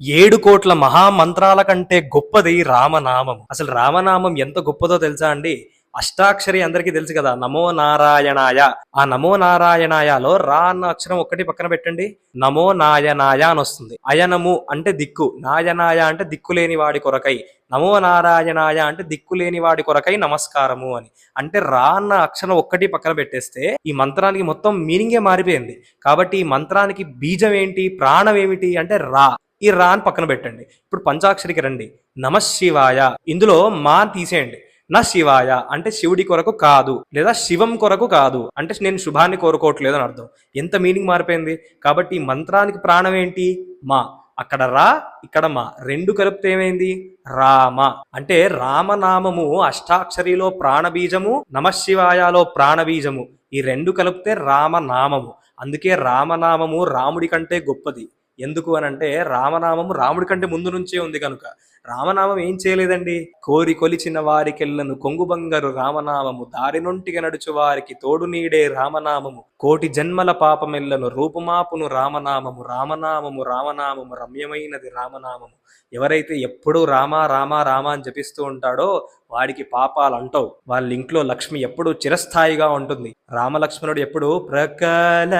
7 కోట్ల మహామంత్రాల కంటే గొప్పది రామనామం. అసలు రామనామం ఎంత గొప్పదో తెలుసా అండి? అష్టాక్షరి అందరికీ తెలుసు కదా, నమో నారాయణాయ. ఆ నమో నారాయణాయలో రా అన్న అక్షరం ఒక్కటి పక్కన పెట్టండి, నమో నాయనాయ అని వస్తుంది. అయనము అంటే దిక్కు, నాయనాయ అంటే దిక్కులేని వాడి కొరకై, నమో నారాయణాయ అంటే దిక్కులేని వాడి కొరకై నమస్కారము అని. అంటే రా అన్న అక్షరం ఒక్కటి పక్కన పెట్టేస్తే ఈ మంత్రానికి మొత్తం మీనింగే మారిపోయింది. కాబట్టి ఈ మంత్రానికి బీజం ఏంటి, ప్రాణం ఏమిటి అంటే రా. ఈ రా అని పక్కన పెట్టండి. ఇప్పుడు పంచాక్షరికి రండి. నమశివాయ, ఇందులో మా తీసేయండి. నా శివాయ అంటే శివుడి కొరకు కాదు, లేదా శివం కొరకు కాదు, అంటే నేను శుభాన్ని కోరుకోవట్లేదు అని అర్థం. ఎంత మీనింగ్ మారిపోయింది. కాబట్టి ఈ మంత్రానికి ప్రాణం ఏంటి, మా. అక్కడ రా, ఇక్కడ మా, రెండు కలిపితే ఏమైంది, రామ. అంటే రామనామము అష్టాక్షరిలో ప్రాణబీజము, నమశివాయలో ప్రాణబీజము, ఈ రెండు కలిపితే రామనామము. అందుకే రామనామము రాముడి కంటే గొప్పది. ఎందుకు అని అంటే రామనామము రాముడి కంటే ముందు నుంచే ఉంది కనుక. రామనామం ఏం చేయలేదండి, కోరి కొలిచిన వారికెళ్ళను కొంగు బంగారు రామనామము, దారి నొంటిగా నడుచు వారికి తోడు నీడే రామనామము, కోటి జన్మల పాపమెల్లను రూపుమాపును రామనామము, రామనామము రామనామము రమ్యమైనది రామనామము. ఎవరైతే ఎప్పుడూ రామ రామ రామ అని జపిస్తూ ఉంటాడో వాడికి పాపాలు అంటవు. వాళ్ళ ఇంట్లో లక్ష్మి ఎప్పుడు చిరస్థాయిగా ఉంటుంది. రామలక్ష్మణుడు ఎప్పుడు ప్రక్కల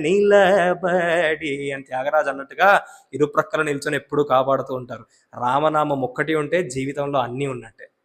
నిలబడి అని త్యాగరాజు అన్నట్టుగా ఇరు ప్రక్కల నిల్చొని ఎప్పుడూ కాపాడుతూ ఉంటారు. రామనామం ఒక్కటి ఉంటే జీవితంలో అన్నీ ఉన్నట్టే.